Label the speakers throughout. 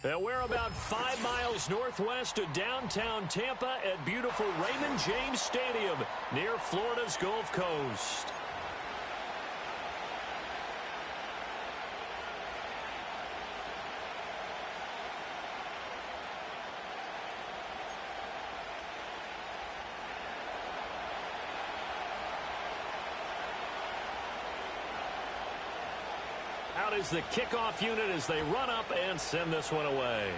Speaker 1: We're about 5 miles northwest of downtown Tampa at beautiful Raymond James Stadium near Florida's Gulf Coast. Out is the kickoff unit as they run up and send this one away.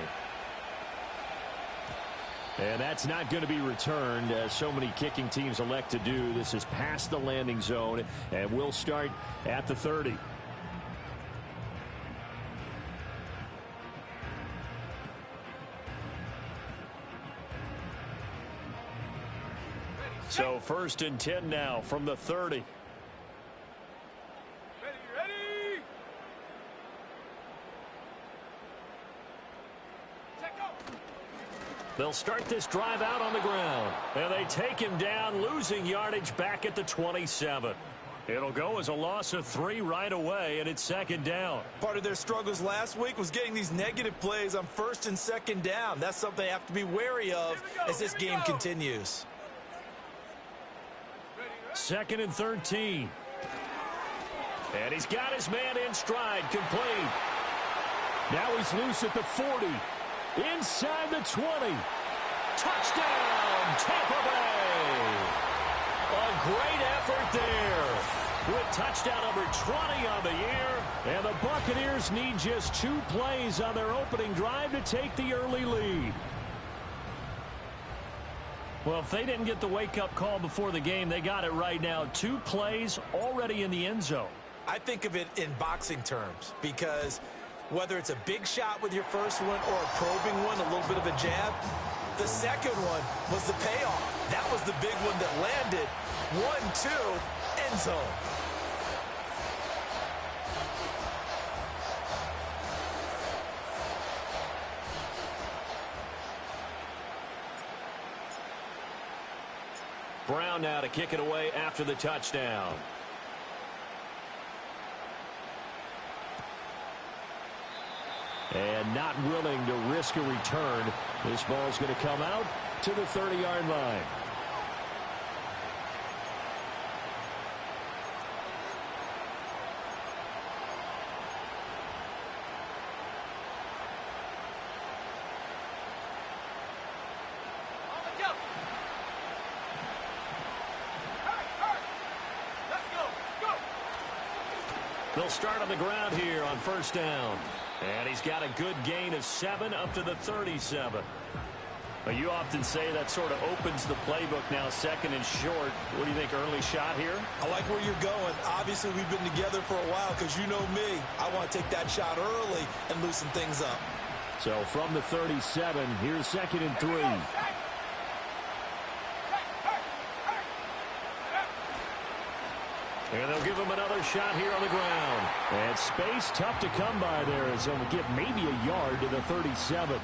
Speaker 1: And that's not going to be returned, as so many kicking teams elect to do. This is past the landing zone, and we'll start at the 30. So 1st and 10 now from the 30. They'll start this drive out on the ground. And they take him down, losing yardage back at the 27. It'll go as a loss of 3 right away, and it's 2nd down.
Speaker 2: Part of their struggles last week was getting these negative plays on 1st and 2nd down. That's something they have to be wary of as this game continues.
Speaker 1: 2nd and 13. And he's got his man in stride, complete. Now he's loose at the 40. Inside the 20. Touchdown, Tampa Bay. A great effort there. With touchdown number 20 on the year. And the Buccaneers need just 2 plays on their opening drive to take the early lead. Well, if they didn't get the wake-up call before the game, they got it right now. 2 plays already in the end zone.
Speaker 2: I think of it in boxing terms, because whether it's a big shot with your first one or a probing one, a little bit of a jab, the second one was the payoff. That was the big one that landed. 1-2, end zone.
Speaker 1: Brown now to kick it away after the touchdown. And not willing to risk a return. This ball's going to come out to the 30-yard line. They'll start on the ground here on 1st down. And he's got a good gain of 7 up to the 37. But you often say that sort of opens the playbook now, 2nd and short. What do you think, early shot here?
Speaker 2: I like where you're going. Obviously, we've been together for a while, because you know me. I want to take that shot early and loosen things up.
Speaker 1: So from the 37, here's 2nd and 3. And they'll give him another shot here on the ground. And space tough to come by there, as they'll get maybe a yard to the 37.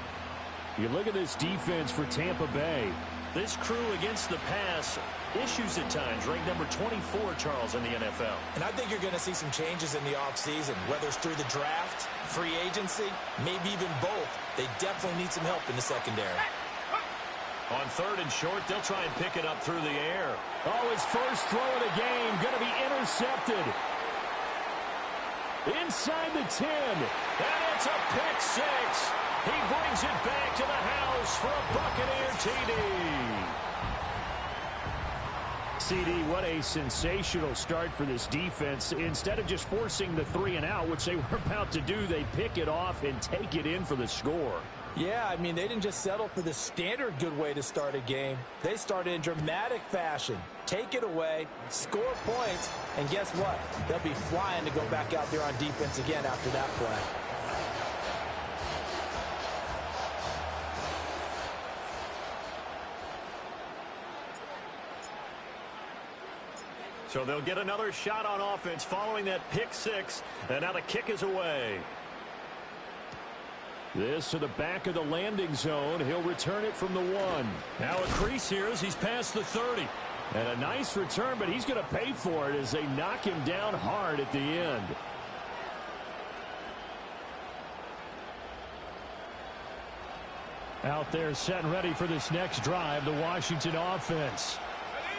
Speaker 1: You look at this defense for Tampa Bay. This crew against the pass, issues at times, ranked number 24, Charles, in the NFL.
Speaker 2: And I think you're going to see some changes in the offseason, whether it's through the draft, free agency, maybe even both. They definitely need some help in the secondary.
Speaker 1: On 3rd and short, they'll try and pick it up through the air. Oh, his first throw of the game going to be intercepted. Inside the 10. And it's a pick 6. He brings it back to the house for a Buccaneer TD. CD, what a sensational start for this defense. Instead of just forcing the 3 and out, which they were about to do, they pick it off and take it in for the score.
Speaker 2: Yeah, I mean, they didn't just settle for the standard good way to start a game. They started in dramatic fashion. Take it away, score points, and guess what? They'll be flying to go back out there on defense again after that play.
Speaker 1: So they'll get another shot on offense following that pick 6, and now the kick is away. This to the back of the landing zone. He'll return it from the 1. Now a crease here as he's past the 30. And a nice return, but he's going to pay for it as they knock him down hard at the end. Out there set and ready for this next drive, the Washington offense.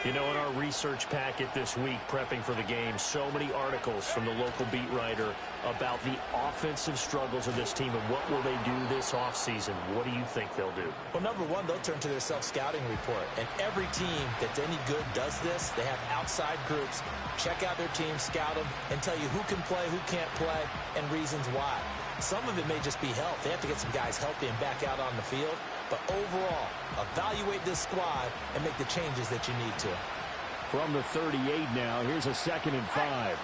Speaker 3: You know, in our research packet this week, prepping for the game, so many articles from the local beat writer about the offensive struggles of this team and what will they do this offseason. What do you think they'll do?
Speaker 2: Well, number one, they'll turn to their self-scouting report. And every team that's any good does this. They have outside groups. Check out their team, scout them, and tell you who can play, who can't play, and reasons why. Some of it may just be health. They have to get some guys healthy and back out on the field. But overall, evaluate this squad and make the changes that you need to.
Speaker 1: From the 38 now, here's a 2nd and 5.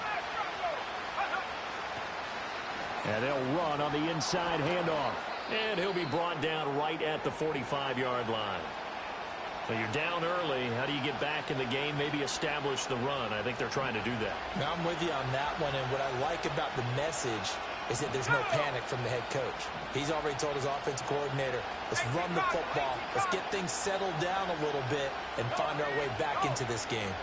Speaker 1: And they'll run on the inside handoff.
Speaker 3: And he'll be brought down right at the 45-yard line. So you're down early. How do you get back in the game? Maybe establish the run. I think they're trying to do that.
Speaker 2: Now, I'm with you on that one. And what I like about the message is that there's no panic from the head coach. He's already told his offensive coordinator, let's run the football. Let's get things settled down a little bit and find our way back into this game.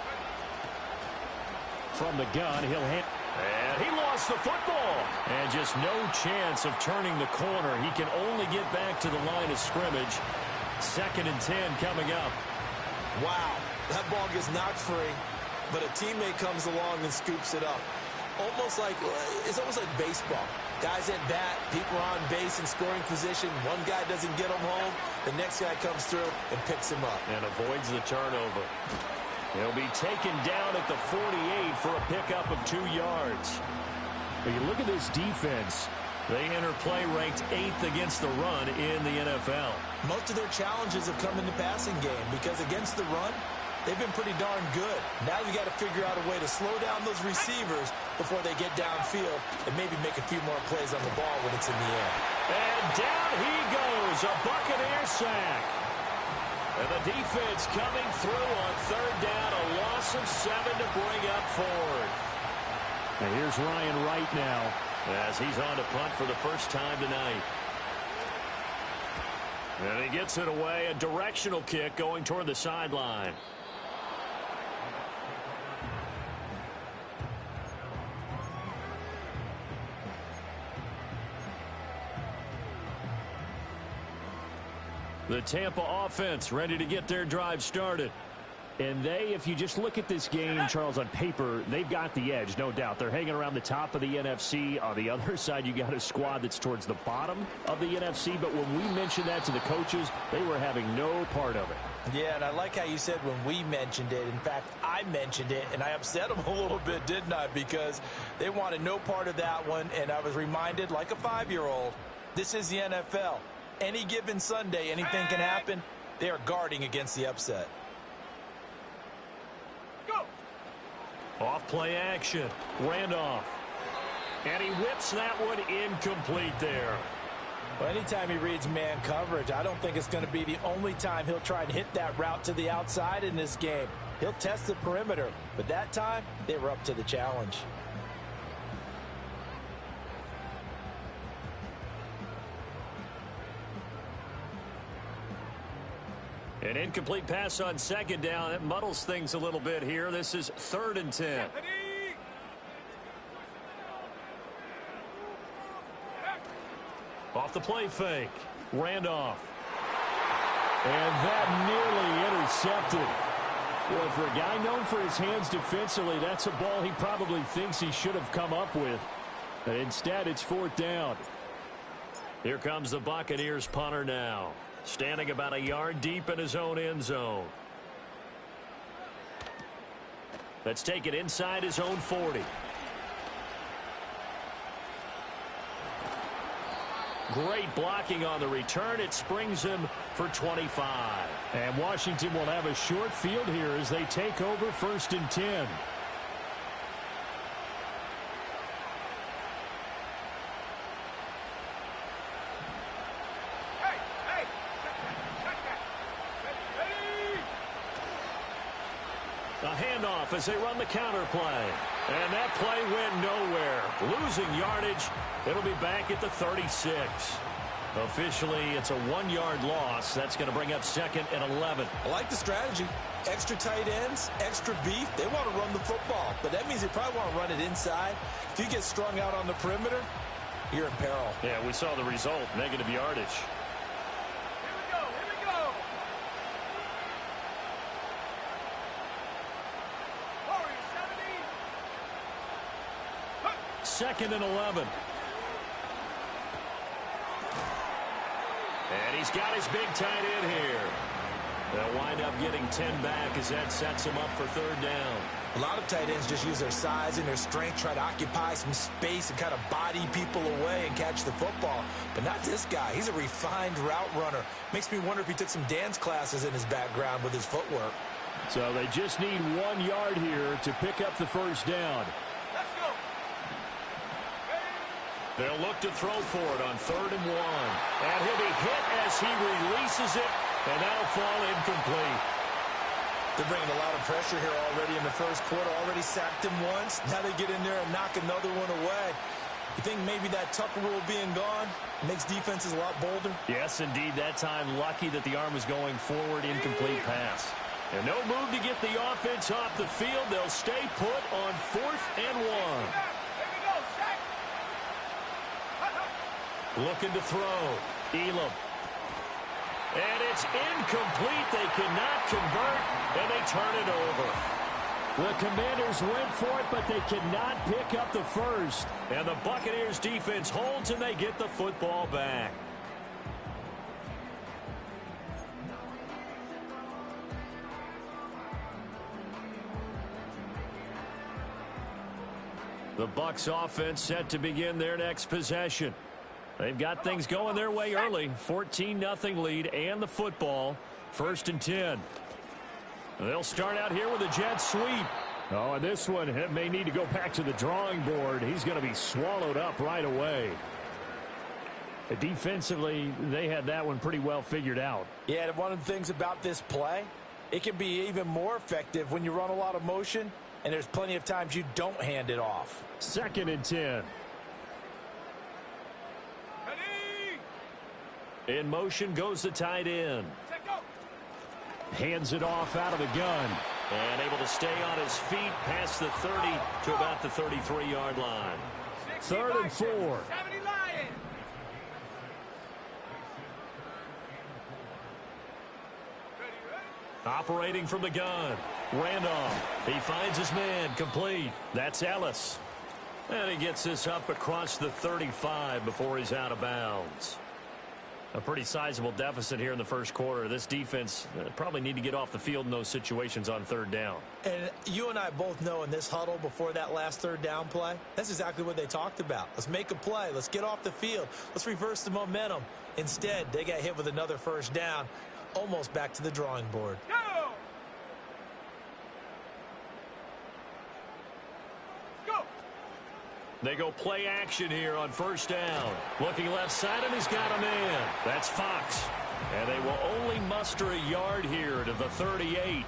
Speaker 1: From the gun, he'll hit.
Speaker 3: And he lost the football.
Speaker 1: And just no chance of turning the corner. He can only get back to the line of scrimmage. 2nd and 10 coming up.
Speaker 2: Wow, that ball gets knocked free, but a teammate comes along and scoops it up. It's almost like baseball. Guys at bat, people are on base in scoring position. One guy doesn't get him home. The next guy comes through and picks him up.
Speaker 3: And avoids the turnover.
Speaker 1: He'll be taken down at the 48 for a pickup of 2 yards. But you look at this defense. They enter play ranked 8th against the run in the NFL.
Speaker 2: Most of their challenges have come in the passing game because against the run, they've been pretty darn good. Now you got to figure out a way to slow down those receivers before they get downfield and maybe make a few more plays on the ball when it's in the air.
Speaker 1: And down he goes, a Buccaneer sack. And the defense coming through on 3rd down, a loss of 7 to bring up 4th. And here's Ryan Wright now as he's on to punt for the first time tonight. And he gets it away, a directional kick going toward the sideline. The Tampa offense ready to get their drive started. And if you just look at this game, Charles, on paper, they've got the edge, no doubt. They're hanging around the top of the NFC. On the other side, you got a squad that's towards the bottom of the NFC. But when we mentioned that to the coaches, they were having no part of it.
Speaker 2: Yeah, and I like how you said when we mentioned it. In fact, I mentioned it, and I upset them a little bit, didn't I? Because they wanted no part of that one, and I was reminded, like a 5-year-old, this is the NFL. Any given Sunday, anything can happen. They are guarding against the upset.
Speaker 1: Off play action. Randolph. And he whips that one incomplete there.
Speaker 2: Well, anytime he reads man coverage, I don't think it's going to be the only time he'll try and hit that route to the outside in this game. He'll test the perimeter, but that time they were up to the challenge.
Speaker 1: An incomplete pass on 2nd down. It muddles things a little bit here. This is 3rd and 10. Off the play fake. Randolph. And that nearly intercepted. Well, for a guy known for his hands defensively, that's a ball he probably thinks he should have come up with. But instead, it's 4th down. Here comes the Buccaneers punter now. Standing about a yard deep in his own end zone. Let's take it inside his own 40. Great blocking on the return. It springs him for 25. And Washington will have a short field here as they take over 1st and 10. A handoff as they run the counter play. And that play went nowhere. Losing yardage. It'll be back at the 36. Officially, it's a 1-yard loss. That's going to bring up 2nd and 11.
Speaker 2: I like the strategy. Extra tight ends, extra beef. They want to run the football, but that means they probably want to run it inside. If you get strung out on the perimeter, you're in peril.
Speaker 1: Yeah, we saw the result. Negative yardage. 2nd and 11. And he's got his big tight end here. They'll wind up getting 10 back as that sets him up for 3rd down.
Speaker 2: A lot of tight ends just use their size and their strength, try to occupy some space and kind of body people away and catch the football. But not this guy. He's a refined route runner. Makes me wonder if he took some dance classes in his background with his footwork.
Speaker 1: So they just need 1 yard here to pick up the 1st down.
Speaker 4: Let's go.
Speaker 1: They'll look to throw for it on 3rd and 1. And he'll be hit as he releases it, and that'll fall incomplete.
Speaker 2: They're bringing a lot of pressure here already in the 1st quarter. Already sacked him once. Now they get in there and knock another one away. You think maybe that Tucker rule being gone makes defenses a lot bolder?
Speaker 1: Yes, indeed. That time, lucky that the arm was going forward, incomplete pass. And no move to get the offense off the field. They'll stay put on 4th and 1.
Speaker 4: Here we go, sack.
Speaker 1: Looking to throw. Elam. And it's incomplete. They cannot convert, and they turn it over. The Commanders went for it, but they cannot pick up the 1st. And the Buccaneers defense holds, and they get the football back. The Bucs offense set to begin their next possession. They've got things going their way early. 14-0 lead and the football. 1st and 10. They'll start out here with a jet sweep. Oh, and this one may need to go back to the drawing board. He's going to be swallowed up right away. Defensively, they had that one pretty well figured out.
Speaker 2: Yeah, and one of the things about this play, it can be even more effective when you run a lot of motion, and there's plenty of times you don't hand it off.
Speaker 1: 2nd and 10. In motion goes the tight end. Hands it off out of the gun. And able to stay on his feet past the 30 to about the 33-yard line. 3rd and 4.
Speaker 4: 70 Lions.
Speaker 1: Operating from the gun. Randolph. He finds his man. Complete. That's Ellis. And he gets this up across the 35 before he's out of bounds. A pretty sizable deficit here in the 1st quarter. This defense probably need to get off the field in those situations on 3rd down.
Speaker 2: And you and I both know in this huddle before that last 3rd down play, that's exactly what they talked about. Let's make a play. Let's get off the field. Let's reverse the momentum. Instead, they got hit with another 1st down, almost back to the drawing board.
Speaker 4: Go.
Speaker 1: They go play action here on 1st down. Looking left side, and he's got a man. That's Fox. And they will only muster a yard here to the 38.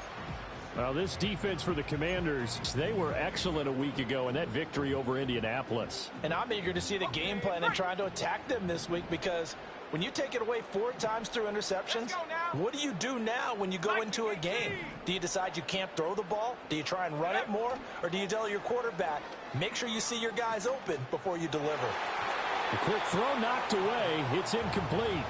Speaker 1: Well, this defense for the Commanders, they were excellent a week ago in that victory over Indianapolis.
Speaker 2: And I'm eager to see the game plan and trying to attack them this week, because when you take it away 4 times through interceptions, what do you do now when you go into a game? Do you decide you can't throw the ball? Do you try and run it more? Or do you tell your quarterback, make sure you see your guys open before you deliver?
Speaker 1: A quick throw knocked away. It's incomplete.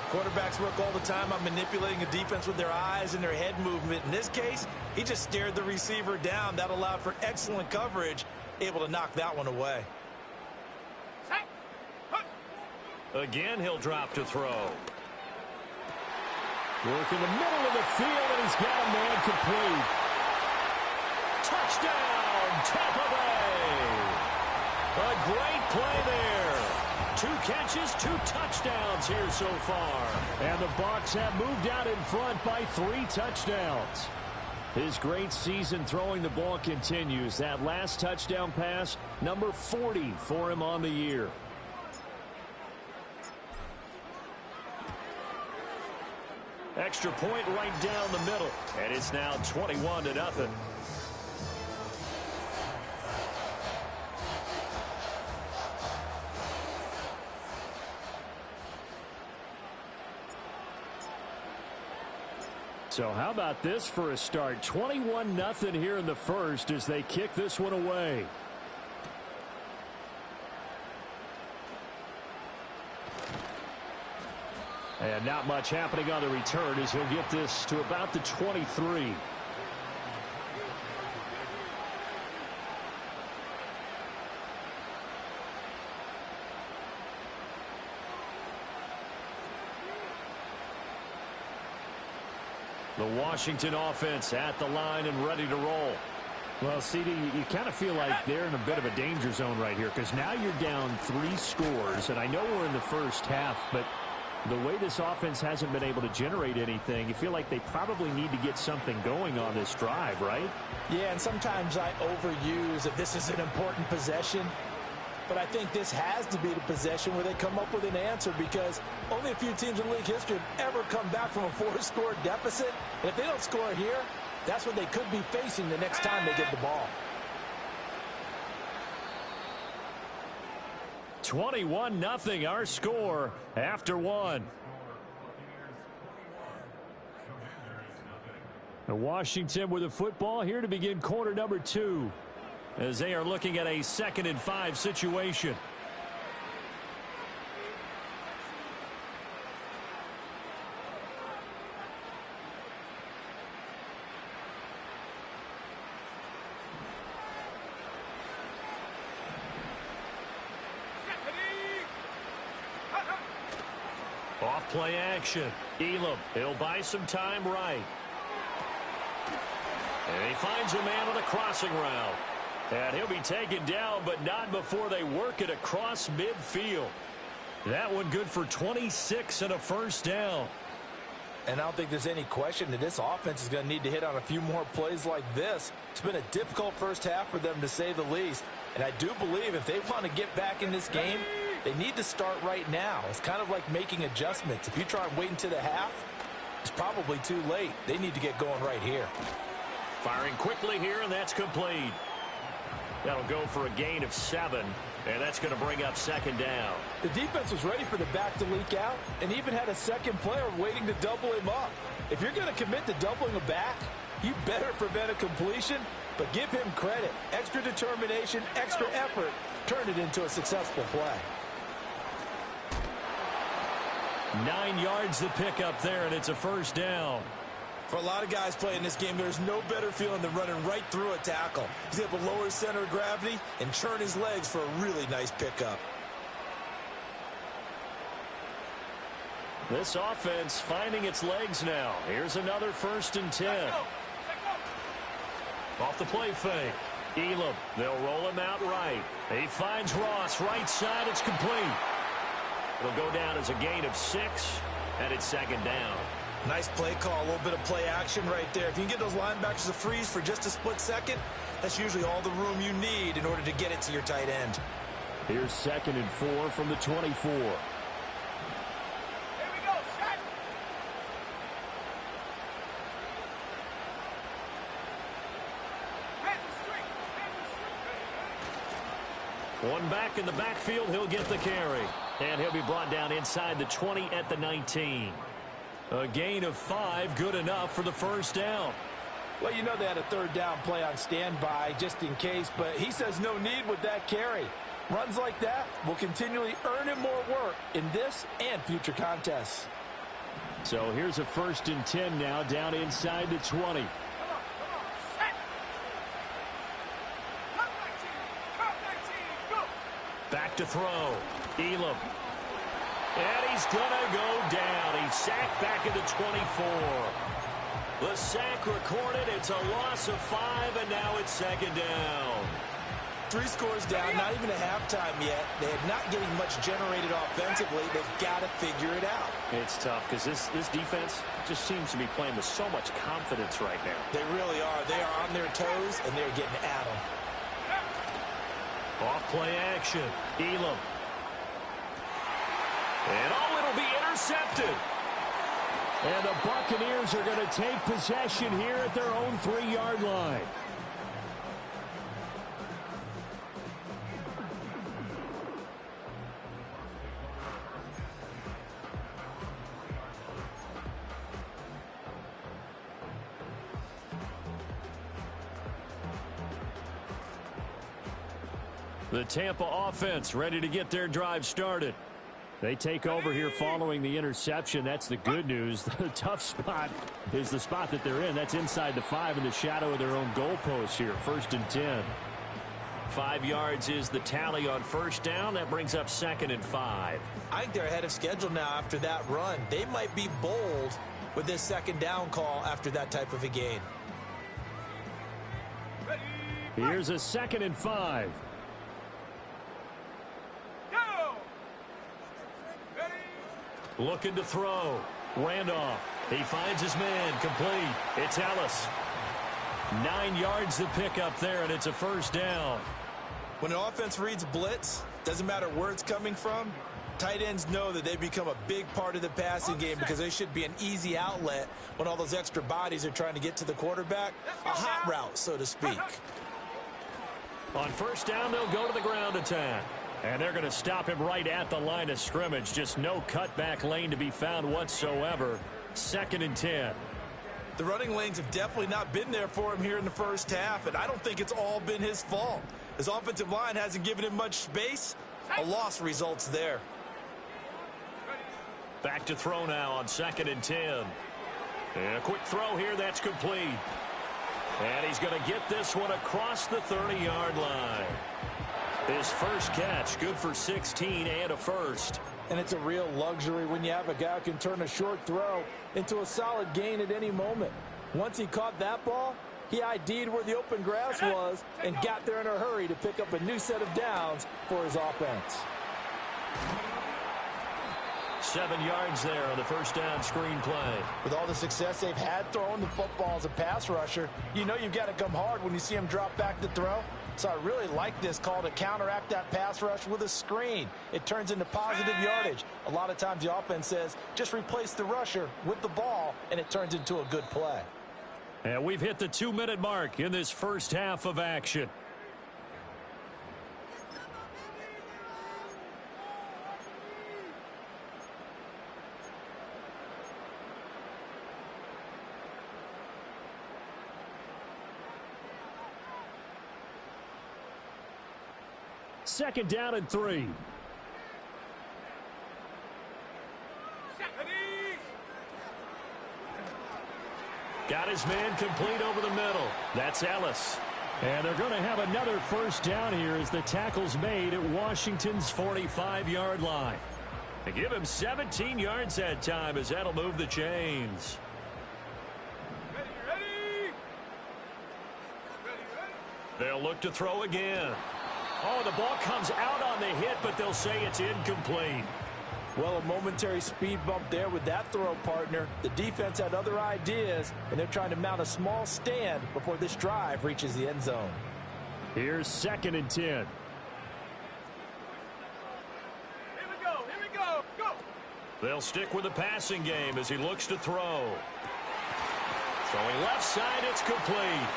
Speaker 2: Quarterbacks work all the time on manipulating a defense with their eyes and their head movement. In this case, he just stared the receiver down. That allowed for excellent coverage, able to knock that one away.
Speaker 1: Again, he'll drop to throw. Work in the middle of the field, and he's got a man complete. Touchdown, Tampa Bay. A great play there. 2 catches, 2 touchdowns here so far. And the Bucs have moved out in front by 3 touchdowns. His great season throwing the ball continues. That last touchdown pass, number 40 for him on the year. Extra point right down the middle. And it's now 21-0. So how about this for a start? 21-0 here in the first as they kick this one away. And not much happening on the return as he'll get this to about the 23.
Speaker 3: The Washington offense at the line and ready to roll.
Speaker 1: Well, CD, you kind of feel like they're in a bit of a danger zone right here because now you're down 3 scores, and I know we're in the first half, but the way this offense hasn't been able to generate anything, you feel like they probably need to get something going on this drive, right?
Speaker 2: Yeah, and sometimes I overuse if this is an important possession, but I think this has to be the possession where they come up with an answer because only a few teams in league history have ever come back from a 4-score deficit, and if they don't score here, that's what they could be facing the next time they get the ball.
Speaker 3: 21-0 our score after 1.
Speaker 1: Washington with the football here to begin quarter number 2
Speaker 3: as they are looking at a 2nd and 5 situation. Off play action. Elam, he'll buy some time right. And he finds a man on the crossing route. And he'll be taken down, but not before they work it across midfield. That one good for 26 and a first down.
Speaker 2: And I don't think there's any question that this offense is going to need to hit on a few more plays like this. It's been a difficult first half for them, to say the least. And I do believe if they want to get back in this game, they need to start right now. It's kind of like making adjustments. If you try and wait until the half, it's probably too late. They need to get going right here.
Speaker 3: Firing quickly here, and that's complete. That'll go for a gain of 7, and that's going to bring up 2nd down.
Speaker 2: The defense was ready for the back to leak out and even had a second player waiting to double him up. If you're going to commit to doubling a back, you better prevent a completion, but give him credit. Extra determination, extra effort, turned it into a successful play.
Speaker 3: 9 yards to pick up there, and it's a first down.
Speaker 2: For a lot of guys playing this game, there's no better feeling than running right through a tackle. He's able to lower his center of gravity and churn his legs for a really nice pickup.
Speaker 3: This offense finding its legs now. Here's another 1st and 10. Off the play fake. Elam, they'll roll him out right. He finds Ross, right side, it's complete. It'll go down as a gain of 6, and it's 2nd down.
Speaker 2: Nice play call, a little bit of play action right there. If you can get those linebackers to freeze for just a split second, that's usually all the room you need in order to get it to your tight end.
Speaker 1: Here's 2nd and 4 from the 24.
Speaker 4: Here we go, set.
Speaker 3: One back in the backfield, he'll get the carry. And he'll be brought down inside the 20 at the 19. A gain of 5, good enough for the first down.
Speaker 2: Well, you know they had a 3rd down play on standby just in case, but he says no need with that carry. Runs like that will continually earn him more work in this and future contests.
Speaker 1: So here's a 1st and 10 now down inside the 20.
Speaker 4: Come on, set. Cut 19, go.
Speaker 3: Back to throw. Elam. And he's going to go down. He's sacked back at the 24. The sack recorded. It's a loss of 5, and now it's 2nd down.
Speaker 2: 3 scores down, not even a halftime yet. They're not getting much generated offensively. They've got to figure it out.
Speaker 3: It's tough because this defense just seems to be playing with so much confidence right now.
Speaker 2: They really are. They are on their toes, and they're getting at them.
Speaker 3: Off play action. Elam. And it'll be intercepted.
Speaker 1: And the Buccaneers are going to take possession here at their own 3-yard line.
Speaker 3: The Tampa offense ready to get their drive started.
Speaker 1: They take over here following the interception. That's the good news. The tough spot is the spot that they're in. That's inside the 5 in the shadow of their own goalpost here. 1st and 10.
Speaker 3: 5 yards is the tally on first down. That brings up 2nd and 5.
Speaker 2: I think they're ahead of schedule now after that run. They might be bold with this second down call after that type of a gain.
Speaker 4: Ready.
Speaker 1: Here's a 2nd and 5.
Speaker 4: Go. Ready.
Speaker 1: Looking to throw. Randolph. He finds his man. Complete. It's Ellis. 9 yards to pick up there, and it's a first down.
Speaker 2: When an offense reads blitz, doesn't matter where it's coming from, tight ends know that they become a big part of the passing game because they should be an easy outlet when all those extra bodies are trying to get to the quarterback. A hot route, so to speak.
Speaker 1: On first down, they'll go to the ground attack. And they're going to stop him right at the line of scrimmage. Just no cutback lane to be found whatsoever. 2nd and 10.
Speaker 2: The running lanes have definitely not been there for him here in the first half, and I don't think it's all been his fault. His offensive line hasn't given him much space. A loss results there.
Speaker 1: Back to throw now on 2nd and 10. And a quick throw here, that's complete. And he's going to get this one across the 30-yard line. His first catch, good for 16 and a first.
Speaker 2: And it's a real luxury when you have a guy who can turn a short throw into a solid gain at any moment. Once he caught that ball, he ID'd where the open grass was and got there in a hurry to pick up a new set of downs for his offense.
Speaker 1: 7 yards there on the first down screen play.
Speaker 2: With all the success they've had throwing the football as a pass rusher, you know you've got to come hard when you see him drop back to throw. So I really like this call to counteract that pass rush with a screen. It turns into positive yardage. A lot of times the offense says, just replace the rusher with the ball, and it turns into a good play.
Speaker 1: And we've hit the 2-minute mark in this first half of action. Second down and 3.
Speaker 4: Ready.
Speaker 1: Got his man complete over the middle. That's Ellis. And they're going to have another first down here as the tackle's made at Washington's 45-yard line. They give him 17 yards that time as that'll move the chains.
Speaker 4: Ready. Ready. Ready.
Speaker 1: They'll look to throw again. Oh, the ball comes out on the hit, but they'll say it's incomplete.
Speaker 2: Well, a momentary speed bump there with that throw, partner. The defense had other ideas, and they're trying to mount a small stand before this drive reaches the end zone.
Speaker 1: Here's 2nd and 10.
Speaker 4: Here we go. Here we go. Go.
Speaker 1: They'll stick with the passing game as he looks to throw. Throwing left side, it's complete.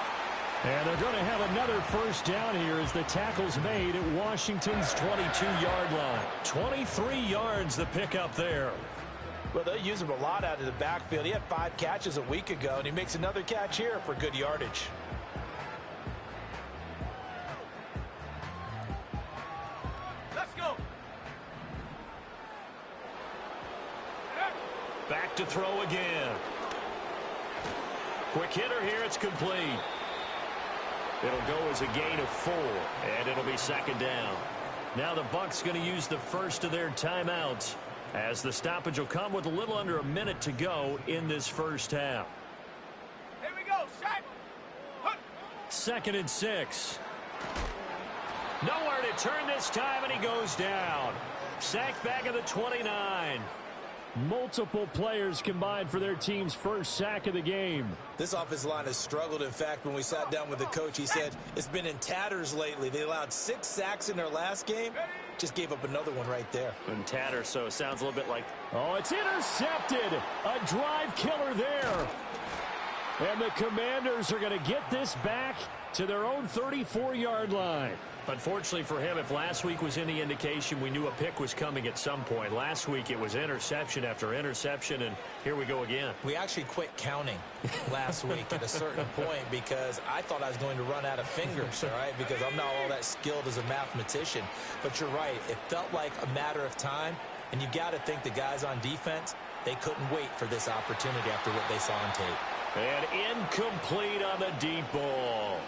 Speaker 1: And they're going to have another first down here as the tackle's made at Washington's 22-yard line. 23 yards the pickup there.
Speaker 2: Well, they use him a lot out of the backfield. He had 5 catches a week ago, and he makes another catch here for good yardage.
Speaker 4: Let's go.
Speaker 1: Back to throw again. Quick hitter here, it's complete. It'll go as a gain of 4, and it'll be 2nd down. Now the Bucs going to use the first of their timeouts as the stoppage will come with a little under a minute to go in this first half.
Speaker 4: Here we go. Set.
Speaker 1: 2nd and 6. Nowhere to turn this time, and he goes down. Sacked back at the 29. Multiple players combined for their team's first sack of the game.
Speaker 2: This offensive line has struggled. In fact, when we sat down with the coach, he said it's been in tatters lately. They allowed 6 sacks in their last game. Just gave up another one right there.
Speaker 3: In tatters, so it sounds a little bit like...
Speaker 1: Oh, it's intercepted. A drive killer there. And the Commanders are going to get this back to their own 34-yard line.
Speaker 3: Unfortunately for him, if last week was any indication, we knew a pick was coming at some point. Last week it was interception after interception, and here we go again.
Speaker 2: We actually quit counting last week at a certain point because I thought I was going to run out of fingers, all right, because I'm not all that skilled as a mathematician. But you're right. It felt like a matter of time, and you got to think the guys on defense, they couldn't wait for this opportunity after what they saw on tape.
Speaker 1: And incomplete on the deep ball.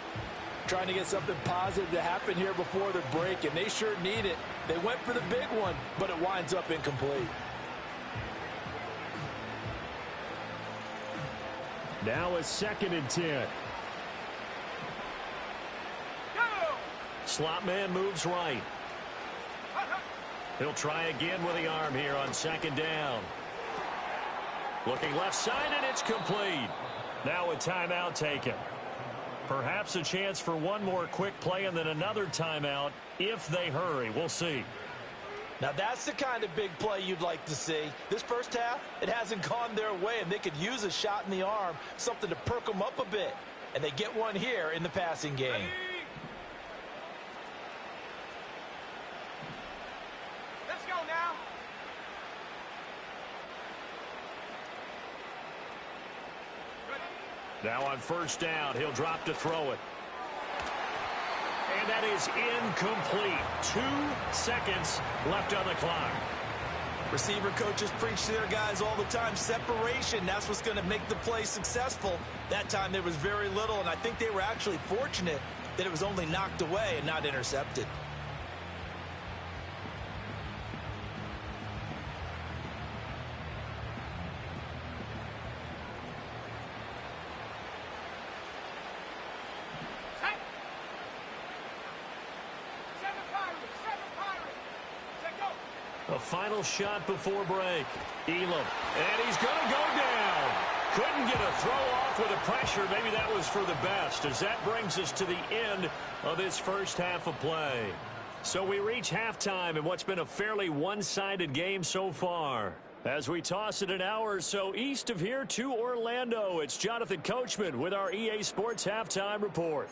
Speaker 2: Trying to get something positive to happen here before the break, and they sure need it. They went for the big one, but it winds up incomplete.
Speaker 1: Now a 2nd and 10.
Speaker 4: Go!
Speaker 3: Slot man moves right. He'll try again with the arm here on 2nd down. Looking left side, and it's complete. Now a timeout taken. Perhaps a chance for one more quick play and then another timeout if they hurry. We'll see.
Speaker 2: Now that's the kind of big play you'd like to see. This first half, it hasn't gone their way, and they could use a shot in the arm, something to perk them up a bit. And they get one here in the passing game.
Speaker 4: Ready? Let's go now. Ready?
Speaker 3: Now on 1st down, he'll drop to throw it. And that is incomplete. 2 seconds left on the clock.
Speaker 2: Receiver coaches preach to their guys all the time. Separation, that's what's going to make the play successful. That time there was very little, and I think they were actually fortunate that it was only knocked away and not intercepted.
Speaker 4: Hey! Seven Pirates! Say go!
Speaker 3: A final shot before break. Elam. And he's going to go down. Couldn't get a throw off with the pressure. Maybe that was for the best, as that brings us to the end of this first half of play. So we reach halftime in what's been a fairly one-sided game so far. As we toss it an hour or so east of here to Orlando, it's Jonathan Coachman with our EA Sports Halftime Report.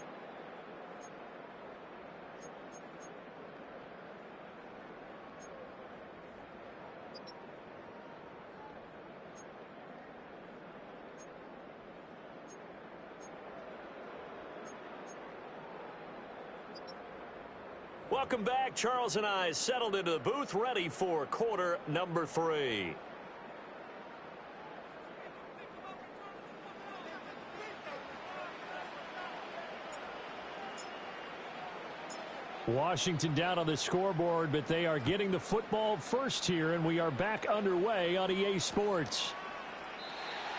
Speaker 3: Welcome back. Charles and I settled into the booth, ready for quarter number 3.
Speaker 1: Washington down on the scoreboard, but they are getting the football first here, and we are back underway on EA Sports.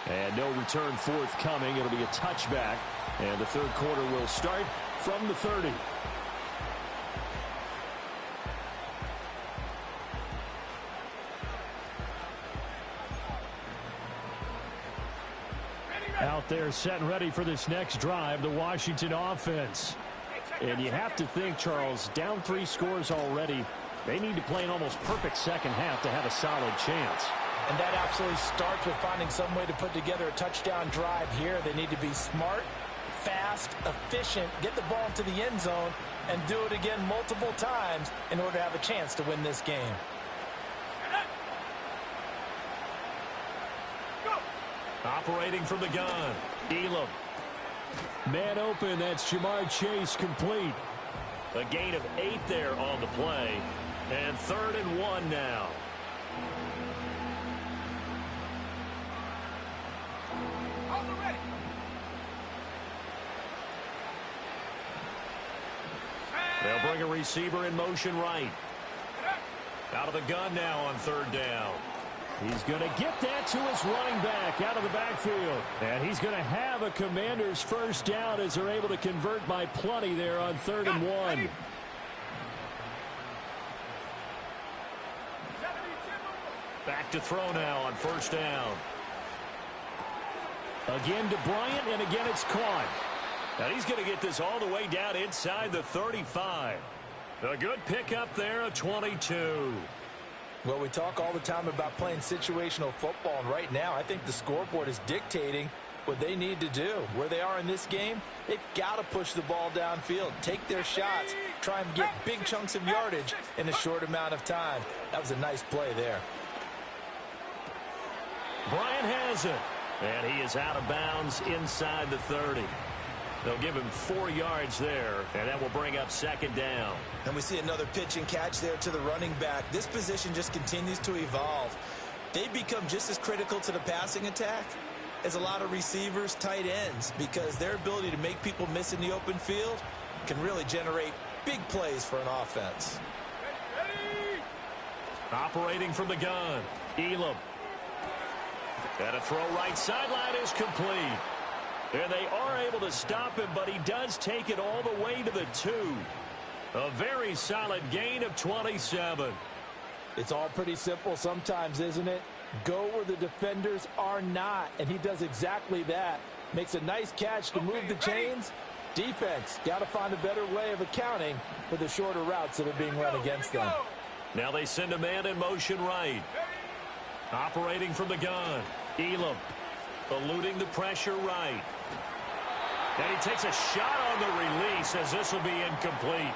Speaker 1: And no return forthcoming. It'll be a touchback, and the third quarter will start from the 30. Out there set and ready for this next drive, the Washington offense. And you have to think, Charles, down 3 scores already. They need to play an almost perfect second half to have a solid chance.
Speaker 2: And that absolutely starts with finding some way to put together a touchdown drive here. They need to be smart, fast, efficient, get the ball to the end zone, and do it again multiple times in order to have a chance to win this game.
Speaker 3: Operating from the gun, Elam.
Speaker 1: Man open, that's Jamar Chase complete.
Speaker 3: A gain of 8 there on the play. And 3rd and 1 now.
Speaker 4: Hold it ready.
Speaker 3: They'll bring a receiver in motion right. Out of the gun now on 3rd down.
Speaker 1: He's going to get that to his running back out of the backfield. And he's going to have a Commander's first down as they're able to convert by plenty there on 3rd and 1.
Speaker 3: Back to throw now on 1st down.
Speaker 1: Again to Bryant, and again it's caught.
Speaker 3: Now he's going to get this all the way down inside the 35. A good pickup there, a 22.
Speaker 2: Well, we talk all the time about playing situational football, and right now I think the scoreboard is dictating what they need to do. Where they are in this game, they've got to push the ball downfield, take their shots, try and get big chunks of yardage in a short amount of time. That was a nice play there.
Speaker 3: Bryant has it, and he is out of bounds inside the 30. They'll give him 4 yards there, and that will bring up 2nd down.
Speaker 2: And we see another pitch and catch there to the running back. This position just continues to evolve. They become just as critical to the passing attack as a lot of receivers, tight ends, because their ability to make people miss in the open field can really generate big plays for an offense.
Speaker 4: Ready?
Speaker 3: Operating from the gun, Elam. And a throw right sideline is complete.
Speaker 1: And they are able to stop him, but he does take it all the way to the 2. A very solid gain of 27.
Speaker 2: It's all pretty simple sometimes, isn't it? Go where the defenders are not, and he does exactly that. Makes a nice catch to move the chains. Defense, got to find a better way of accounting for the shorter routes that are being run against them.
Speaker 1: Now they send a man in motion right. Operating from the gun, Elam. Eluding the pressure right. And he takes a shot on the release as this will be incomplete.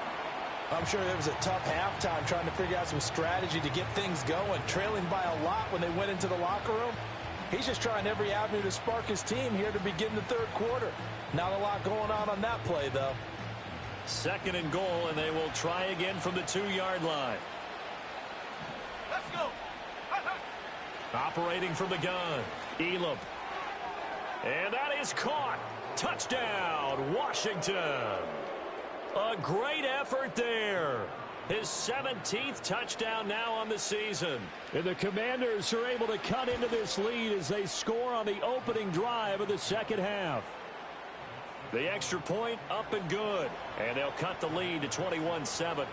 Speaker 2: I'm sure it was a tough halftime trying to figure out some strategy to get things going, trailing by a lot when they went into the locker room. He's just trying every avenue to spark his team here to begin the third quarter. Not a lot going on that play, though.
Speaker 1: 2nd and goal, and they will try again from the 2-yard line.
Speaker 4: Let's go.
Speaker 1: Operating from the gun, Elam. And that is caught. Touchdown, Washington. A great effort there. His 17th touchdown now on the season. And the Commanders are able to cut into this lead as they score on the opening drive of the second half. The extra point up and good. And they'll cut the lead to 21-7.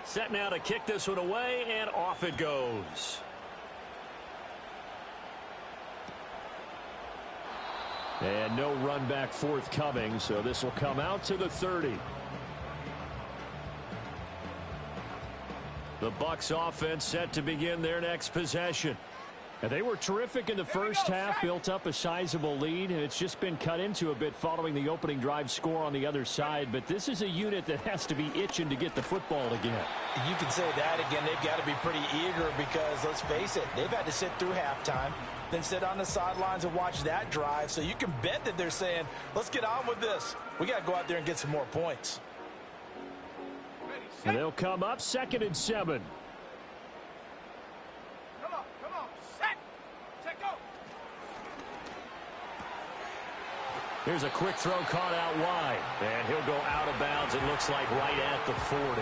Speaker 1: Set now to kick this one away, and off it goes. And no run back forthcoming, so this will come out to the 30. The Bucs offense set to begin their next possession. And they were terrific in the first half, built up a sizable lead, and it's just been cut into a bit following the opening drive score on the other side. But this is a unit that has to be itching to get the football again.
Speaker 2: You can say that again. They've got to be pretty eager because, let's face it, they've had to sit through halftime, then sit on the sidelines and watch that drive. So you can bet that they're saying, let's get on with this. We got to go out there and get some more points.
Speaker 1: And they'll come up 2nd and 7.
Speaker 4: Come on. Set, go.
Speaker 1: Here's a quick throw caught out wide. And he'll go out of bounds, it looks like, right at the 40.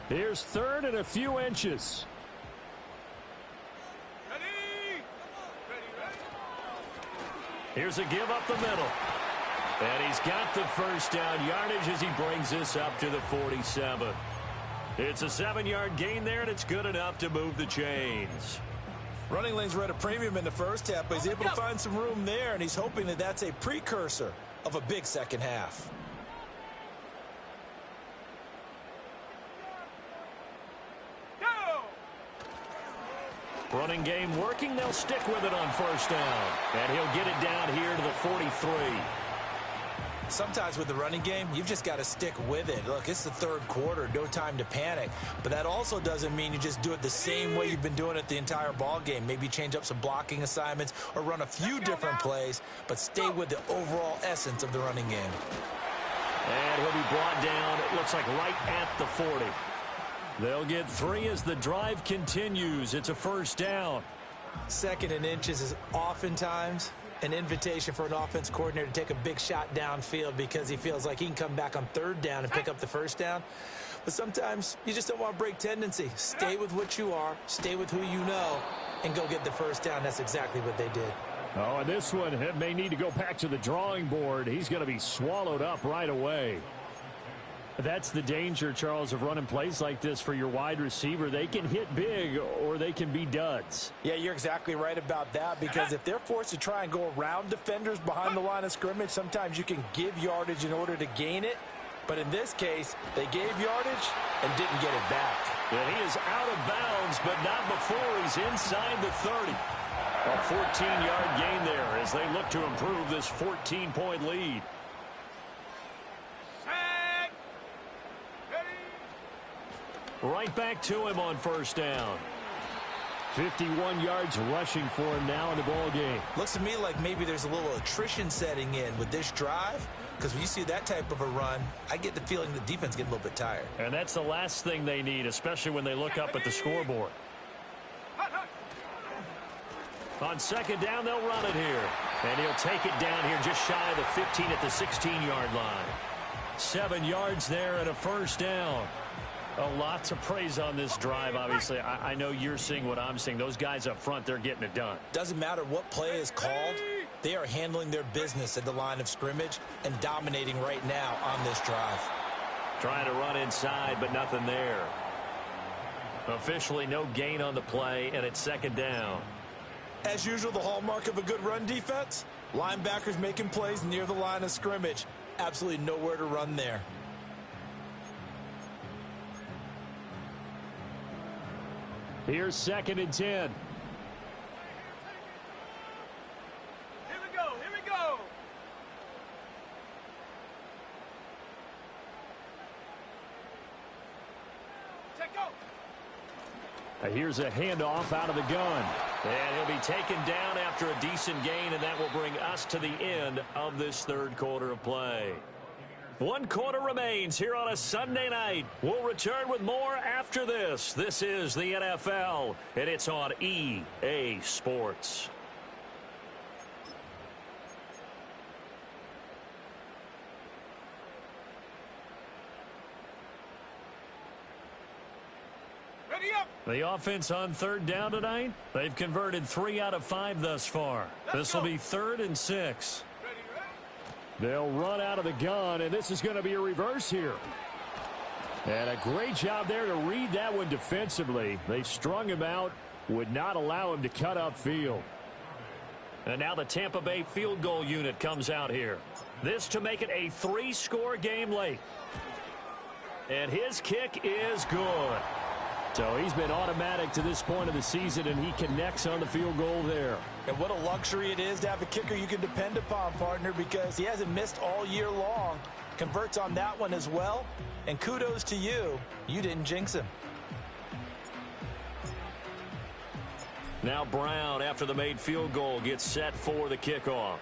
Speaker 1: Here's 3rd and a few inches.
Speaker 4: Ready.
Speaker 1: Here's a give up the middle. And he's got the first down yardage as he brings this up to the 47. It's a 7-yard gain there, and it's good enough to move the chains.
Speaker 2: Running lanes were at a premium in the first half, but he's able to find some room there, and he's hoping that that's a precursor of a big second half.
Speaker 1: Running game working. They'll stick with it on first down. And he'll get it down here to the 43.
Speaker 2: Sometimes with the running game, you've just got to stick with it. Look, it's the third quarter, no time to panic. But that also doesn't mean you just do it the same way you've been doing it the entire ball game. Maybe change up some blocking assignments or run a few different plays, but stay with the overall essence of the running game.
Speaker 1: And he'll be brought down, it looks like right at the 40. They'll get 3 as the drive continues. It's a first down.
Speaker 2: 2nd and inches is oftentimes an invitation for an offense coordinator to take a big shot downfield because he feels like he can come back on 3rd down and pick up the first down. But sometimes you just don't want to break tendency. Stay with what you are, stay with who you know, and go get the first down. That's exactly what they did.
Speaker 1: Oh, and this one may need to go back to the drawing board. He's going to be swallowed up right away. That's the danger, Charles, of running plays like this for your wide receiver. They can hit big or they can be duds.
Speaker 2: Yeah, you're exactly right about that because if they're forced to try and go around defenders behind the line of scrimmage, sometimes you can give yardage in order to gain it. But in this case, they gave yardage and didn't get it back.
Speaker 1: And he is out of bounds, but not before he's inside the 30. A 14-yard gain there as they look to improve this 14-point lead. Right back to him on first down. 51 yards rushing for him now in the ball game.
Speaker 2: Looks to me like maybe there's a little attrition setting in with this drive because when you see that type of a run, I get the feeling the defense getting a little bit tired.
Speaker 1: And that's the last thing they need, especially when they look up at the scoreboard. On second down, they'll run it here. And he'll take it down here just shy of the 15 at the 16-yard line. 7 yards there and a first down.
Speaker 3: A lot to praise on this drive, obviously. I know you're seeing what I'm seeing. Those guys up front, they're getting it done.
Speaker 2: Doesn't matter what play is called. They are handling their business at the line of scrimmage and dominating right now on this drive.
Speaker 3: Trying to run inside, but nothing there. Officially no gain on the play, and it's second down.
Speaker 2: As usual, the hallmark of a good run defense, linebackers making plays near the line of scrimmage. Absolutely nowhere to run there.
Speaker 1: Here's 2nd and 10.
Speaker 4: Here we go. Here we go. Take go.
Speaker 1: Here's a handoff out of the gun.
Speaker 3: And he'll be taken down after a decent gain, and that will bring us to the end of this third quarter of play. 1 quarter remains here on a Sunday night. We'll return with more after this. This is the NFL, and it's on EA Sports.
Speaker 4: Ready up.
Speaker 1: The offense on 3rd down tonight, they've converted 3 out of 5 thus far. This will be 3rd and 6.
Speaker 4: Ready, ready.
Speaker 1: They'll run out of the gun, and this is going to be a reverse here. And a great job there to read that one defensively. They strung him out, would not allow him to cut upfield.
Speaker 3: And now the Tampa Bay field goal unit comes out here. This to make it a 3-score game late. And his kick is good.
Speaker 1: So he's been automatic to this point of the season, and he connects on the field goal there.
Speaker 2: And what a luxury it is to have a kicker you can depend upon, partner, because he hasn't missed all year long. Converts on that one as well. And kudos to you. You didn't jinx him.
Speaker 3: Now Brown, after the made field goal, gets set for the kickoff.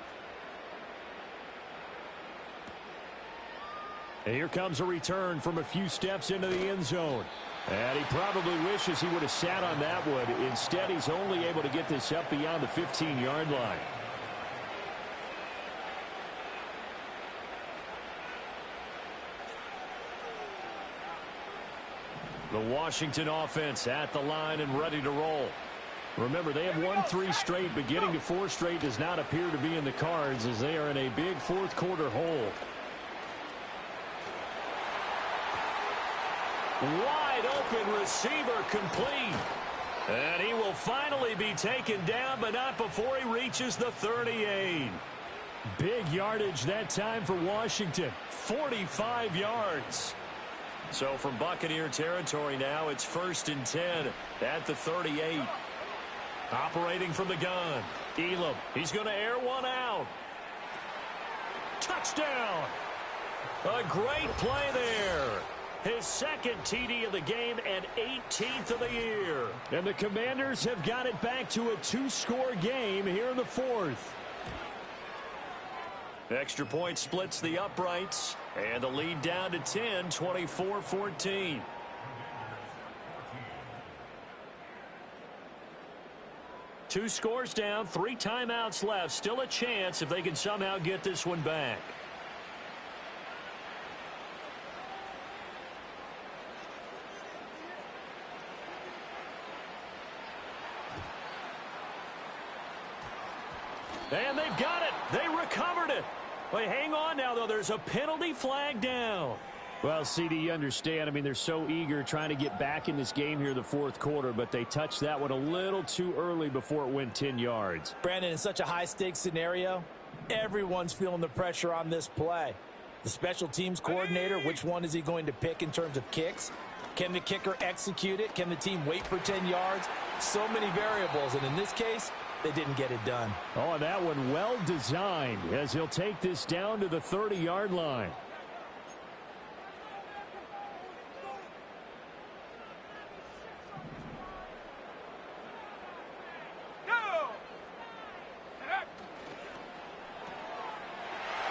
Speaker 1: And here comes a return from a few steps into the end zone. And he probably wishes he would have sat on that one. Instead, he's only able to get this up beyond the 15-yard line. The Washington offense at the line and ready to roll. Remember, they have won 3 straight, but getting to 4 straight does not appear to be in the cards as they are in a big fourth quarter hole.
Speaker 3: Wide open receiver complete. And he will finally be taken down, but not before he reaches the 38.
Speaker 1: Big yardage that time for Washington.
Speaker 3: 45 yards. So from Buccaneer territory now, it's 1st and 10 at the 38. Operating from the gun. Elam, he's going to air one out. Touchdown. A great play there. His 2nd TD of the game and 18th of the year.
Speaker 1: And the Commanders have got it back to a 2-score game here in the 4th.
Speaker 3: Extra point splits the uprights, and the lead down to 10, 24-14. Two scores down, 3 timeouts left. Still a chance if they can somehow get this one back. And they've got it. They recovered it. Wait, hang on now, though. There's a penalty flag down.
Speaker 1: Well, CD, you understand. I mean, they're so eager trying to get back in this game here in the 4th quarter, but they touched that one a little too early before it went 10 yards.
Speaker 2: Brandon, in such a high-stakes scenario, everyone's feeling the pressure on this play. The special teams coordinator, which one is he going to pick in terms of kicks? Can the kicker execute it? Can the team wait for 10 yards? So many variables, and in this case, they didn't get it done.
Speaker 1: Oh, and that one well designed as he'll take this down to the 30-yard line.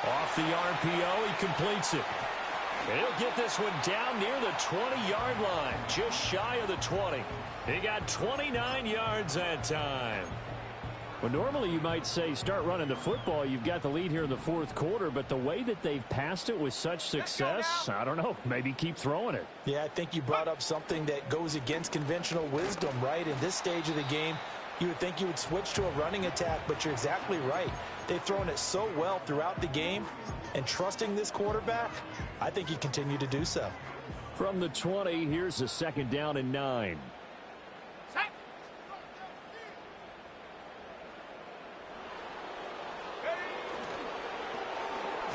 Speaker 1: Off the RPO, he completes it.
Speaker 3: And he'll get this one down near the 20-yard line, just shy of the 20. He got 29 yards that time.
Speaker 1: Well, normally you might say start running the football. You've got the lead here in the fourth quarter, but the way that they've passed it with such success, I don't know, maybe keep throwing it.
Speaker 2: Yeah, I think you brought up something that goes against conventional wisdom, right? In this stage of the game, you would think you would switch to a running attack, but you're exactly right. They've thrown it so well throughout the game, and trusting this quarterback, I think you continue to do so.
Speaker 1: From the 20, here's a second down and 9.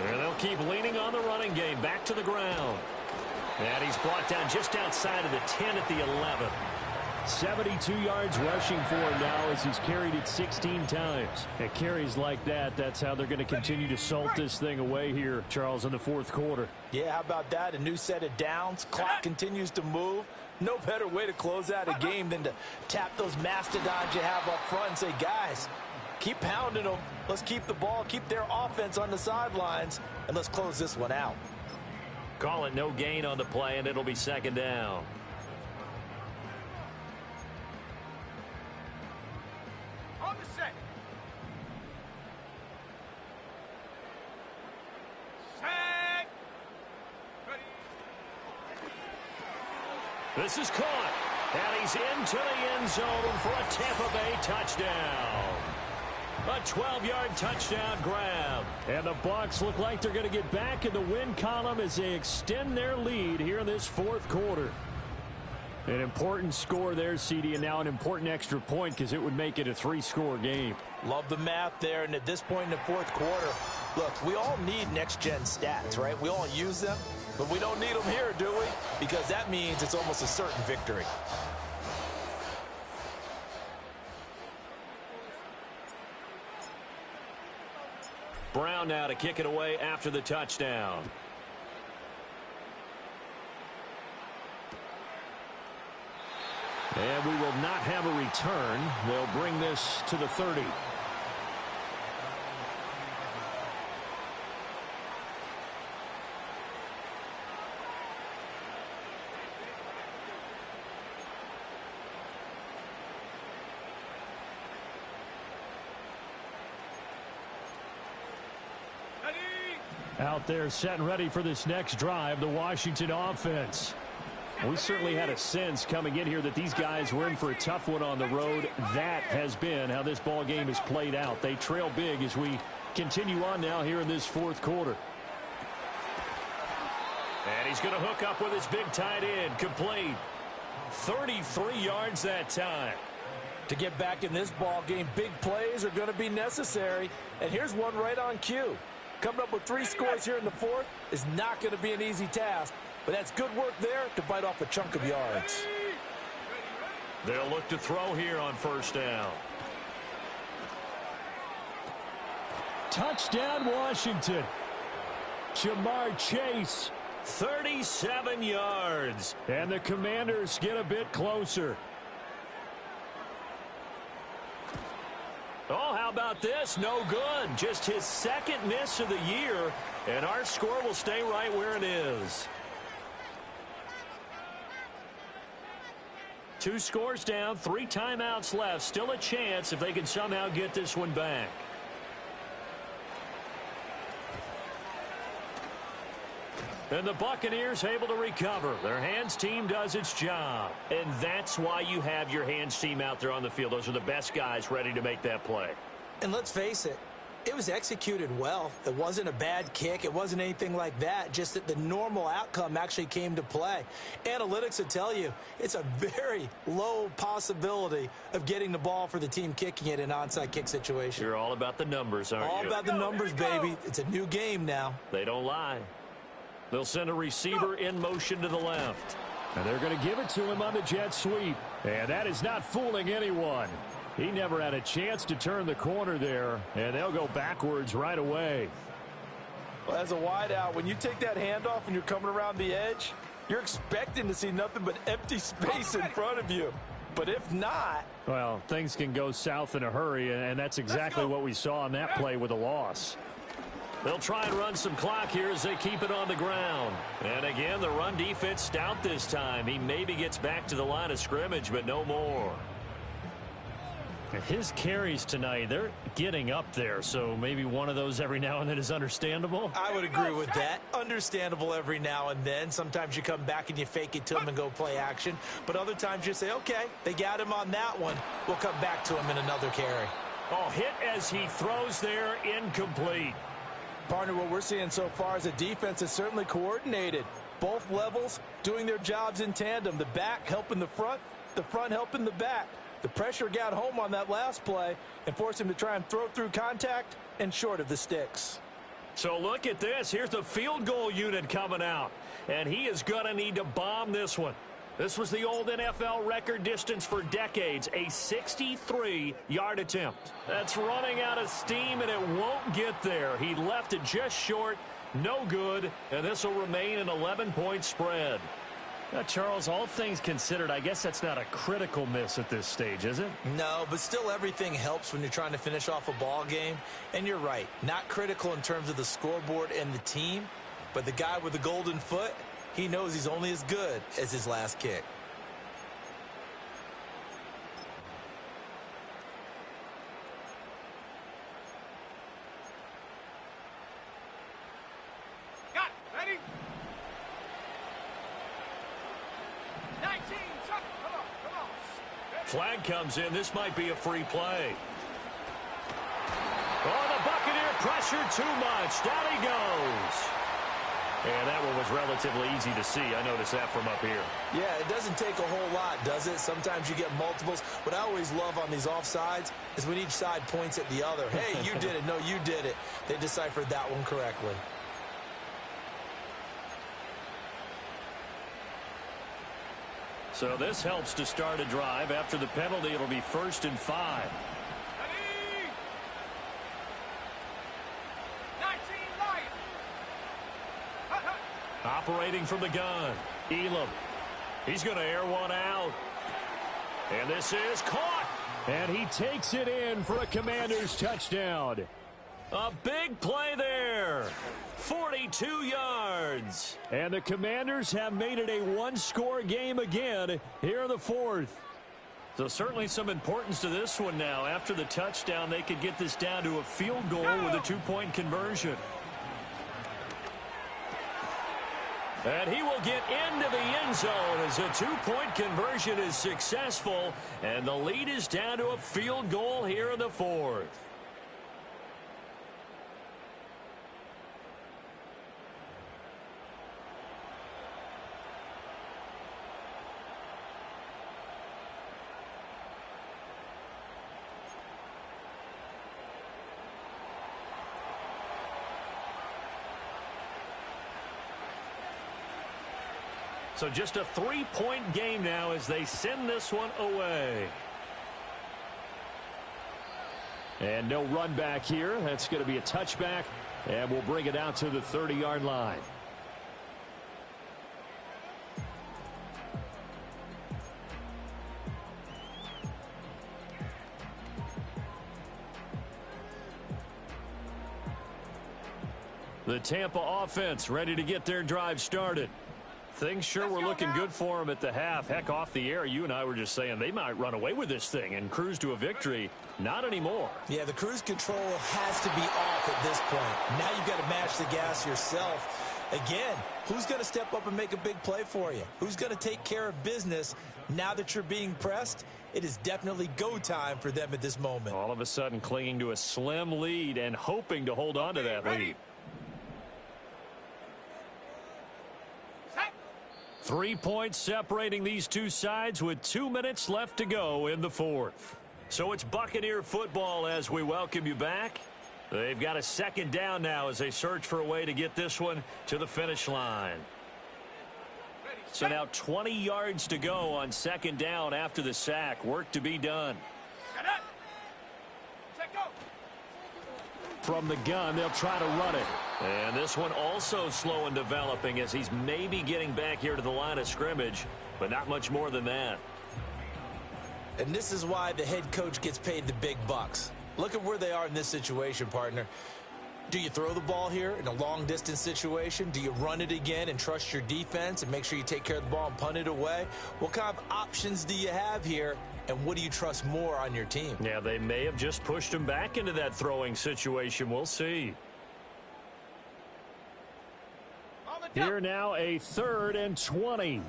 Speaker 3: And they'll keep leaning on the running game. Back to the ground. And he's brought down just outside of the 10 at the 11.
Speaker 1: 72 yards rushing for him now as he's carried it 16 times. At carries like that, that's how they're going to continue to salt this thing away here, Charles, in the fourth quarter.
Speaker 2: Yeah, how about that? A new set of downs. Clock continues to move. No better way to close out a game than to tap those mastodons you have up front and say, guys, keep pounding them. Let's keep the ball, keep their offense on the sidelines, and let's close this one out.
Speaker 3: Call it no gain on the play, and it'll be second down.
Speaker 4: On the set. Set. Ready.
Speaker 3: This is caught. And he's into the end zone for a Tampa Bay touchdown. A 12-yard touchdown grab. And the Bucs look like they're going to get back in the win column as they extend their lead here in this fourth quarter. An important score there, CD, and now an important extra point because it would make it a 3-score game.
Speaker 2: Love the math there, and at this point in the fourth quarter, look, we all need next-gen stats, right? We all use them, but we don't need them here, do we? Because that means it's almost a certain victory.
Speaker 3: Brown now to kick it away after the touchdown.
Speaker 1: And we will not have a return. They'll bring this to the 30. Out there set and ready for this next drive, the Washington offense. We certainly had a sense coming in here that these guys were in for a tough one on the road. That has been how this ball game has played out. They trail big as we continue on now here in this fourth quarter.
Speaker 3: And he's going to hook up with his big tight end. Complete. 33 yards that time.
Speaker 2: To get back in this ball game, big plays are going to be necessary. And here's one right on cue. Coming up with 3 scores here in the fourth is not going to be an easy task, but that's good work there to bite off a chunk of yards.
Speaker 3: They'll look to throw here on first down.
Speaker 1: Touchdown, Washington. Jamar Chase.
Speaker 3: 37 yards.
Speaker 1: And the Commanders get a bit closer.
Speaker 3: Oh, how about this? No good. Just his second miss of the year, and our score will stay right where it is. 2 scores down, 3 timeouts left. Still a chance if they can somehow get this one back. And the Buccaneers able to recover. Their hands team does its job. And that's why you have your hands team out there on the field. Those are the best guys ready to make that play.
Speaker 2: And let's face it, it was executed well. It wasn't a bad kick. It wasn't anything like that. Just that the normal outcome actually came to play. Analytics will tell you it's a very low possibility of getting the ball for the team kicking it in an onside kick situation.
Speaker 3: You're all about the numbers, aren't you?
Speaker 2: All about the numbers, baby. It's a new game now.
Speaker 3: They don't lie. They'll send a receiver in motion to the left.
Speaker 1: And they're going to give it to him on the jet sweep. And that is not fooling anyone. He never had a chance to turn the corner there. And they'll go backwards right away.
Speaker 2: Well, as a wideout, when you take that handoff and you're coming around the edge, you're expecting to see nothing but empty space in front of you. But if not...
Speaker 1: well, things can go south in a hurry, and that's exactly what we saw on that play with a loss.
Speaker 3: They'll try and run some clock here as they keep it on the ground. And again, the run defense stout this time. He maybe gets back to the line of scrimmage, but no more. His carries tonight, they're getting up there, so maybe one of those every now and then is understandable.
Speaker 2: I would agree with that. Understandable every now and then. Sometimes you come back and you fake it to him and go play action. But other times you say, okay, they got him on that one. We'll come back to him in another carry.
Speaker 3: Oh, hit as he throws there, incomplete.
Speaker 2: Partner, what we're seeing so far is a defense that's certainly coordinated. Both levels doing their jobs in tandem. The back helping the front helping the back. The pressure got home on that last play and forced him to try and throw through contact and short of the sticks.
Speaker 3: So look at this. Here's the field goal unit coming out. And he is going to need to bomb this one. This was the old NFL record distance for decades, a 63-yard attempt. That's running out of steam, and it won't get there. He left it just short, no good, and this will remain an 11-point spread. Now, Charles, all things considered, I guess that's not a critical miss at this stage, is it?
Speaker 2: No, but still everything helps when you're trying to finish off a ball game. And you're right, not critical in terms of the scoreboard and the team, but the guy with the golden foot, he knows he's only as good as his last kick.
Speaker 4: Got it. Ready? 19. Come on.
Speaker 3: Flag comes in. This might be a free play. Oh, the Buccaneer pressured too much. Down he goes. And that one was relatively easy to see. I noticed that from up here.
Speaker 2: Yeah, it doesn't take a whole lot, does it? Sometimes you get multiples. What I always love on these offsides is when each side points at the other. Hey, you did it. No, you did it. They deciphered that one correctly.
Speaker 3: So this helps to start a drive. After the penalty, it'll be 1st and 5.
Speaker 4: Ready? 19 Lions.
Speaker 3: Operating from the gun, Elam. He's going to air one out. And this is caught. And he takes it in for a Commanders touchdown. A big play there. 42 yards. And the Commanders have made it a one-score game again here in the 4th. So certainly some importance to this one now. After the touchdown, they could get this down to a field goal with a 2-point conversion. And he will get into the end zone as a 2-point conversion is successful. And the lead is down to a field goal here in the 4th. So just a 3-point game now as they send this one away. And no run back here. That's going to be a touchback. And we'll bring it out to the 30-yard line. The Tampa offense ready to get their drive started. Things sure were looking good for them at the half. Heck, off the air, you and I were just saying they might run away with this thing and cruise to a victory. Not anymore.
Speaker 2: Yeah, the cruise control has to be off at this point. Now you've got to match the gas yourself. Again, who's going to step up and make a big play for you? Who's going to take care of business now that you're being pressed? It is definitely go time for them at this moment.
Speaker 3: All of a sudden clinging to a slim lead and hoping to hold on to that lead. 3 points separating these two sides with 2 minutes left to go in the 4th. So it's Buccaneer football as we welcome you back. They've got a second down now as they search for a way to get this one to the finish line. So now 20 yards to go on second down after the sack. Work to be done. From the gun, they'll try to run it. And this one also slow in developing as he's maybe getting back here to the line of scrimmage, but not much more than that.
Speaker 2: And this is why the head coach gets paid the big bucks. Look at where they are in this situation, partner. Do you throw the ball here in a long-distance situation? Do you run it again and trust your defense and make sure you take care of the ball and punt it away? What kind of options do you have here? and what do you trust more on your team?
Speaker 3: Yeah, they may have just pushed him back into that throwing situation. We'll see.
Speaker 1: Here now, a 3rd and 20.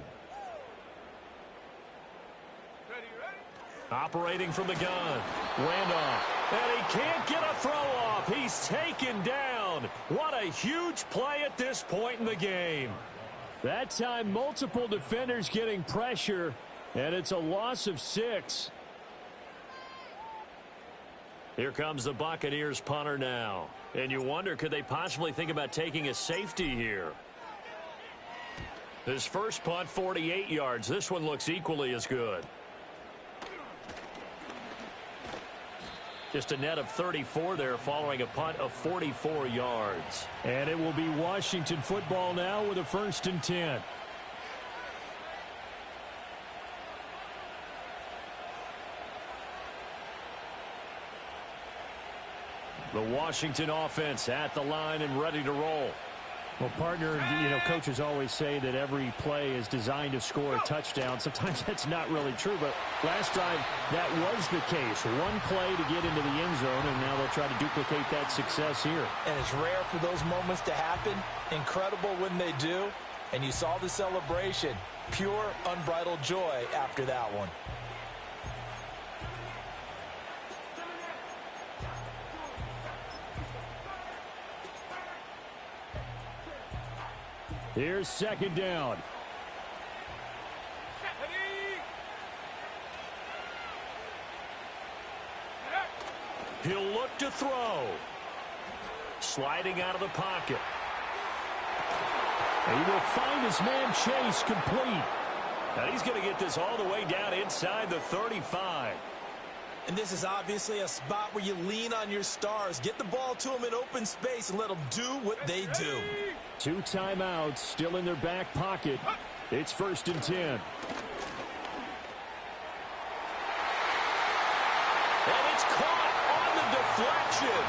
Speaker 3: Operating from the gun. Randolph. And he can't get a throw off. He's taken down. What a huge play at this point in the game.
Speaker 1: That time, multiple defenders getting pressure, and it's a loss of 6.
Speaker 3: Here comes the Buccaneers punter now. And you wonder, could they possibly think about taking a safety here? His first punt, 48 yards. This one looks equally as good. Just a net of 34 there following a punt of 44 yards.
Speaker 1: And it will be Washington football now with a 1st and 10. The Washington offense at the line and ready to roll. Well, partner, coaches always say that every play is designed to score a touchdown. Sometimes that's not really true, but last drive that was the case. One play to get into the end zone, and now they'll try to duplicate that success here.
Speaker 2: And it's rare for those moments to happen. Incredible when they do. And you saw the celebration. Pure, unbridled joy after that one.
Speaker 1: Here's 2nd down.
Speaker 3: He'll look to throw. Sliding out of the pocket.
Speaker 1: He will find his man Chase complete.
Speaker 3: And he's going to get this all the way down inside the 35.
Speaker 2: And this is obviously a spot where you lean on your stars. Get the ball to them in open space and let them do what they do.
Speaker 1: 2 timeouts still in their back pocket. It's 1st and 10.
Speaker 3: And it's caught on the deflection.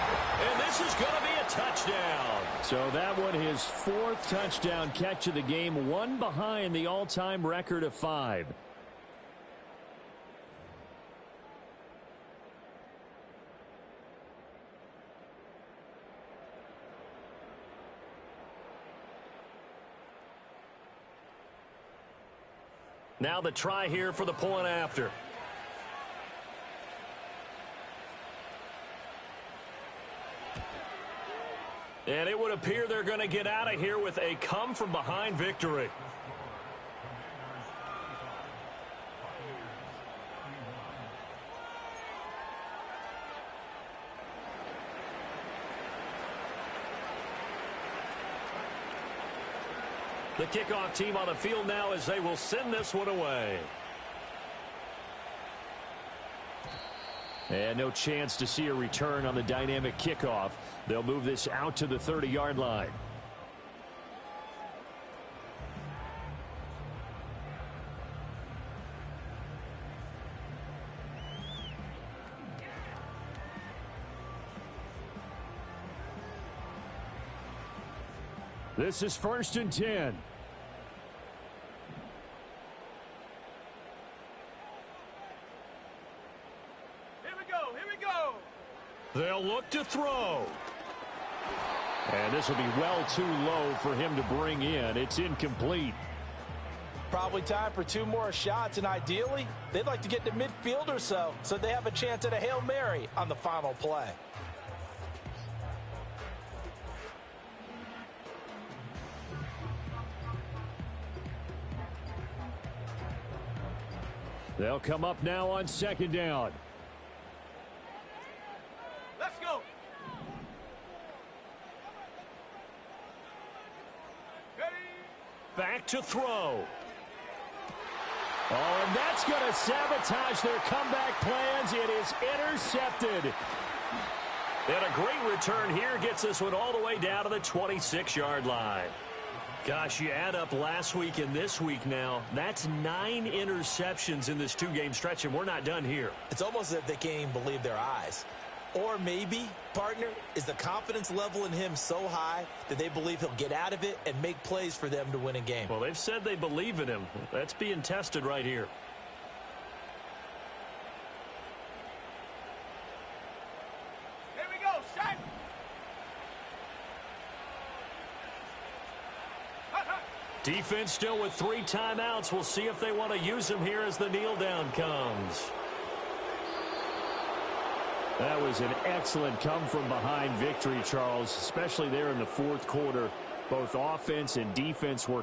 Speaker 3: And this is going to be a touchdown.
Speaker 1: So that one, his 4th touchdown catch of the game, one behind the all-time record of 5.
Speaker 3: Now the try here for the point after. And it would appear they're going to get out of here with a come-from-behind victory. The kickoff team on the field now as they will send this one away.
Speaker 1: And no chance to see a return on the dynamic kickoff. They'll move this out to the 30-yard line. This is 1st and 10.
Speaker 4: Here we go. Here we go.
Speaker 3: They'll look to throw.
Speaker 1: And this will be well too low for him to bring in. It's incomplete.
Speaker 2: Probably time for 2 more shots, and ideally, they'd like to get to midfield or so they have a chance at a Hail Mary on the final play.
Speaker 1: They'll come up now on 2nd down.
Speaker 4: Let's go. Ready?
Speaker 3: Back to throw.
Speaker 1: Oh, and that's going to sabotage their comeback plans. It is intercepted.
Speaker 3: And a great return here gets this one all the way down to the 26-yard line. Gosh, you add up last week and this week now, that's 9 interceptions in this 2-game stretch, and we're not done here.
Speaker 2: It's almost as if they can't even believe their eyes. Or maybe, partner, is the confidence level in him so high that they believe he'll get out of it and make plays for them to win a game.
Speaker 3: Well, they've said they believe in him. That's being tested right here. Defense still with 3 timeouts. We'll see if they want to use them here as the kneel down comes.
Speaker 1: That was an excellent come-from-behind victory, Charles, especially there in the fourth quarter. Both offense and defense were